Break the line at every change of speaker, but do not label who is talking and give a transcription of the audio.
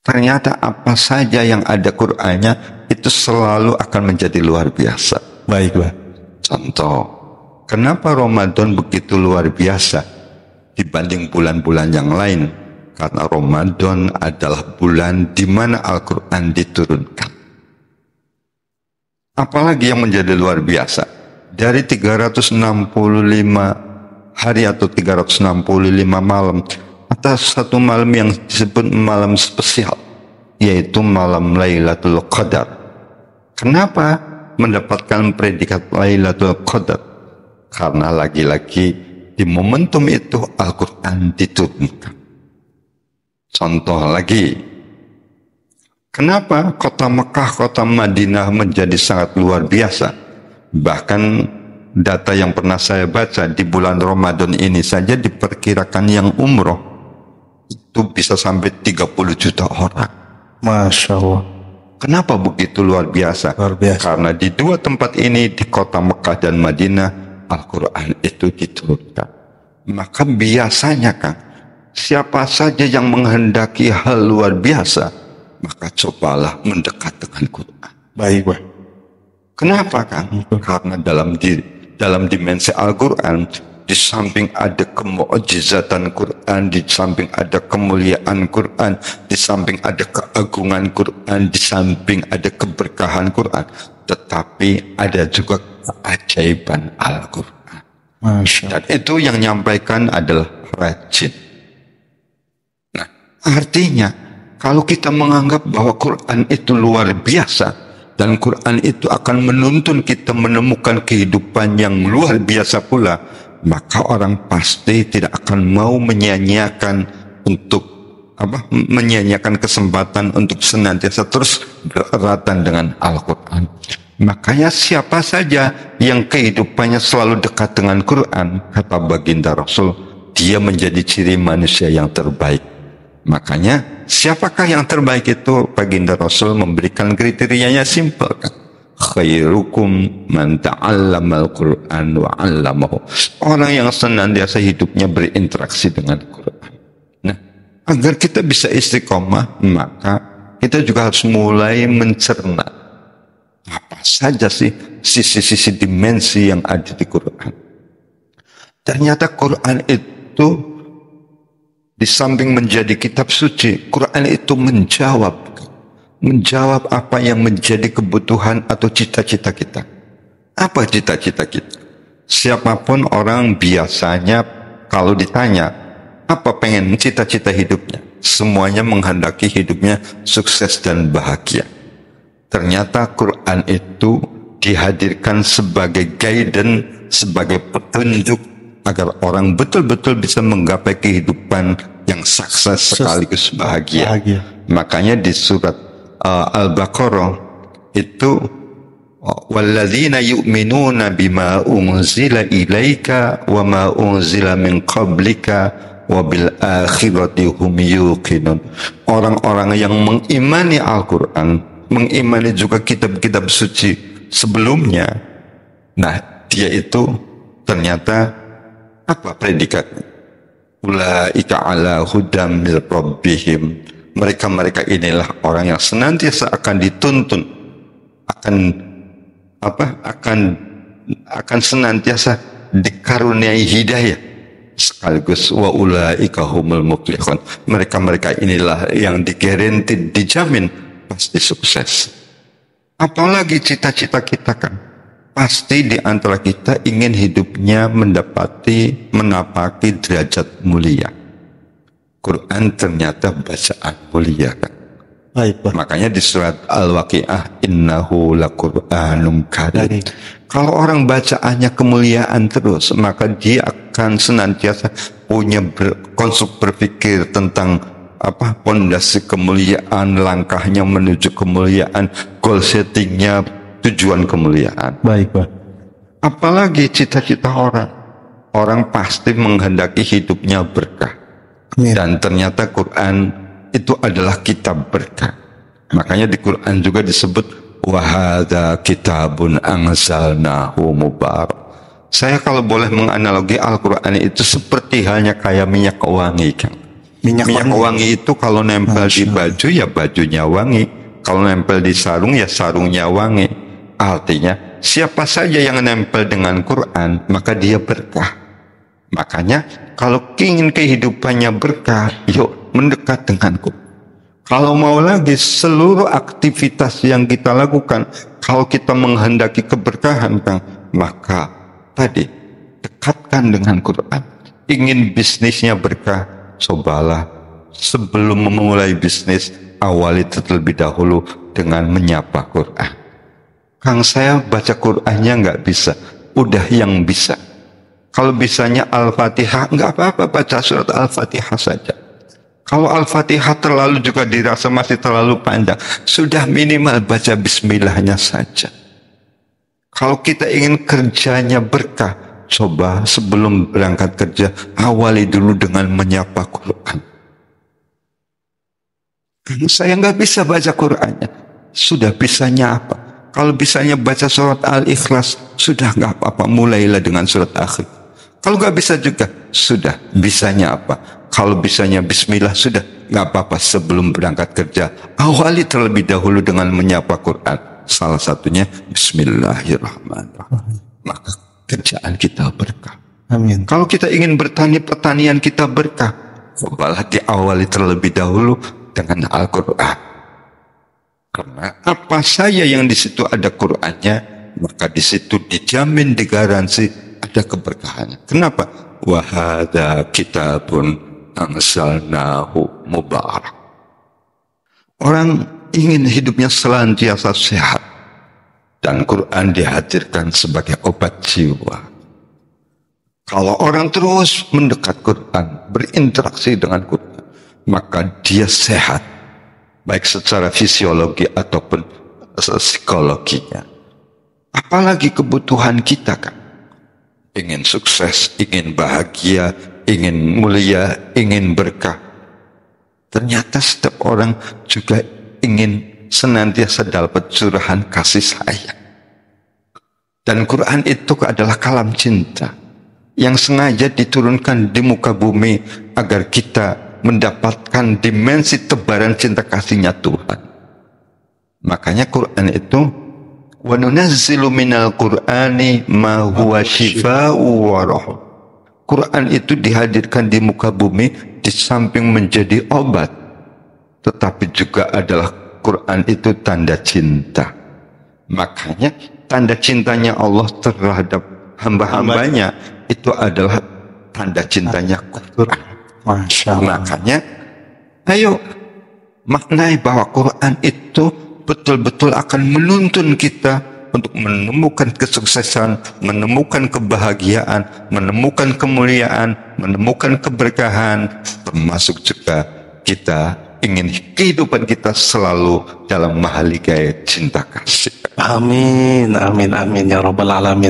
ternyata apa saja yang ada Qur'annya itu selalu akan menjadi luar biasa.
Baik, Pak.
Contoh, kenapa Ramadan begitu luar biasa dibanding bulan-bulan yang lain? Karena Ramadan adalah bulan di mana Al-Quran diturunkan. Apalagi yang menjadi luar biasa, dari 365 hari atau 365 malam, atas satu malam yang disebut malam spesial, yaitu malam Lailatul Qadar. Kenapa mendapatkan predikat Lailatul Qadar? Karena lagi-lagi di momentum itu Al-Quran diturunkan. Contoh lagi, kenapa kota Mekah, kota Madinah menjadi sangat luar biasa? Bahkan data yang pernah saya baca di bulan Ramadan ini saja diperkirakan yang umroh itu bisa sampai 30 juta orang.
Masya Allah.
Kenapa begitu luar biasa?
Luar biasa.
Karena di dua tempat ini, di kota Mekah dan Madinah, Al-Quran itu diturunkan. Maka biasanya kan, siapa saja yang menghendaki hal luar biasa, maka cobalah mendekat dengan Quran.
Baik, Pak.
Kenapa kan? Karena dalam dimensi Al-Quran, di samping ada kemu'jizatan Quran, di samping ada kemuliaan Quran, di samping ada keagungan Quran, di samping ada keberkahan Quran, tetapi ada juga keajaiban Al-Quran. Dan itu yang nyampaikan adalah rajin. Nah, artinya kalau kita menganggap bahwa Quran itu luar biasa, dan Quran itu akan menuntun kita menemukan kehidupan yang luar biasa pula, maka orang pasti tidak akan mau menyia-nyiakan kesempatan untuk senantiasa terus bereratan dengan Al-Quran. Makanya siapa saja yang kehidupannya selalu dekat dengan Quran, kata baginda Rasul, dia menjadi ciri manusia yang terbaik. Makanya siapakah yang terbaik itu? Baginda Rasul memberikan kriterianya simpel kan? Khairukum man ta'allamal Qur'an wa 'allamahu. Orang yang senantiasa hidupnya berinteraksi dengan Quran. Nah, agar kita bisa istiqomah, maka kita juga harus mulai mencerna apa saja sih sisi-sisi dimensi yang ada di Quran. Ternyata Quran itu di samping menjadi kitab suci, Quran itu menjawab apa yang menjadi kebutuhan atau cita-cita kita. Apa cita-cita kita? Siapapun orang biasanya kalau ditanya apa pengen cita-cita hidupnya, semuanya menghendaki hidupnya sukses dan bahagia. Ternyata Quran itu dihadirkan sebagai guidance, sebagai petunjuk agar orang betul-betul bisa menggapai kehidupan yang sukses sekaligus bahagia. Makanya di surat Al-Baqarah itu walladzina yu'minuna bima unzila ilaika wa ma unzila min qablika wa bil akhirati hum yuqinun. Orang-orang yang mengimani Al-Qur'an, mengimani juga kitab-kitab suci sebelumnya. Nah, dia itu ternyata apa predikatnya? Ulaika ala hudam min rabbihim. Mereka inilah orang yang senantiasa akan dituntun, akan senantiasa dikaruniai hidayah, sekaligus wa ulaika humul muflihun. Mereka inilah yang digaranti, dijamin pasti sukses. Apalagi cita-cita kita kan, pasti di antara kita ingin hidupnya menapaki derajat mulia. Quran ternyata bacaan mulia kan.
Baik, Pak.
Makanya di surat Al-Waqi'ah, innahu laqur'anum karim. Kalau orang bacaannya kemuliaan terus, maka dia akan senantiasa punya konstruk berpikir tentang pondasi kemuliaan, langkahnya menuju kemuliaan, goal settingnya, tujuan kemuliaan.
Baik, Pak.
Apalagi cita-cita orang pasti menghendaki hidupnya berkah. Dan ternyata Quran itu adalah kitab berkah. Makanya di Quran juga disebut wa hadza kitabun anzalnahu mubarak. Saya kalau boleh menganalogi Al-Quran itu seperti halnya kayak minyak wangi kan.
Minyak
wangi itu kalau nempel di baju ya bajunya wangi, kalau nempel di sarung ya sarungnya wangi. Artinya siapa saja yang nempel dengan Quran maka dia berkah. Makanya kalau ingin kehidupannya berkah, yuk mendekat dengan Quran. Kalau mau lagi seluruh aktivitas yang kita lakukan, kalau kita menghendaki keberkahan, maka tadi dekatkan dengan Quran. Ingin bisnisnya berkah, cobalah sebelum memulai bisnis, awali terlebih dahulu dengan menyapa Quran. Kang, saya baca Qurannya nggak bisa, udah yang bisa. Kalau bisanya Al-Fatihah, nggak apa-apa, baca surat Al-Fatihah saja. Kalau Al-Fatihah terlalu juga dirasa masih terlalu panjang, sudah minimal baca bismillahnya saja. Kalau kita ingin kerjanya berkah, coba sebelum berangkat kerja, awali dulu dengan menyapa Quran. Saya nggak bisa baca Qurannya, sudah bisanya apa? Kalau bisanya baca surat Al-Ikhlas, sudah nggak apa-apa, mulailah dengan surat Akhir. Kalau nggak bisa juga, sudah bisanya apa? Kalau bisanya bismillah, sudah nggak apa-apa, sebelum berangkat kerja awali terlebih dahulu dengan menyapa Quran. Salah satunya bismillahirrahmanirrahim. Maka kerjaan kita berkah.
Amin.
Kalau kita ingin bertani, pertanian kita berkah, cobalah diawali terlebih dahulu dengan Al-Quran. Karena apa saja yang di situ ada Qurannya, maka di situ dijamin, digaransi ada keberkahannya. Kenapa? Wahada kitabun anzalnahu mubarak. Orang ingin hidupnya senantiasa sehat, dan Quran dihadirkan sebagai obat jiwa. Kalau orang terus mendekat Quran, berinteraksi dengan Quran, maka dia sehat, baik secara fisiologi ataupun psikologinya. Apalagi kebutuhan kita kan, ingin sukses, ingin bahagia, ingin mulia, ingin berkah. Ternyata setiap orang juga ingin senantiasa dapat curahan kasih sayang. Dan Quran itu adalah kalam cinta yang sengaja diturunkan di muka bumi agar kita mendapatkan dimensi tebaran cinta kasihnya Tuhan. Makanya Quran itu wa nunazzilu minal Qur'ani ma huwa shifaa'u wa rahmah. Quran itu dihadirkan di muka bumi di samping menjadi obat, tetapi juga adalah Quran itu tanda cinta. Makanya tanda cintanya Allah terhadap hamba-hambanya itu adalah tanda cintanya Quran.
Masya Allah.
Makanya ayo maknai bahwa Quran itu betul-betul akan menuntun kita untuk menemukan kesuksesan, menemukan kebahagiaan, menemukan kemuliaan, menemukan keberkahan, termasuk juga kita ingin kehidupan kita selalu dalam mahaligai cinta kasih.
Amin, amin, amin ya Rabbal Alamin.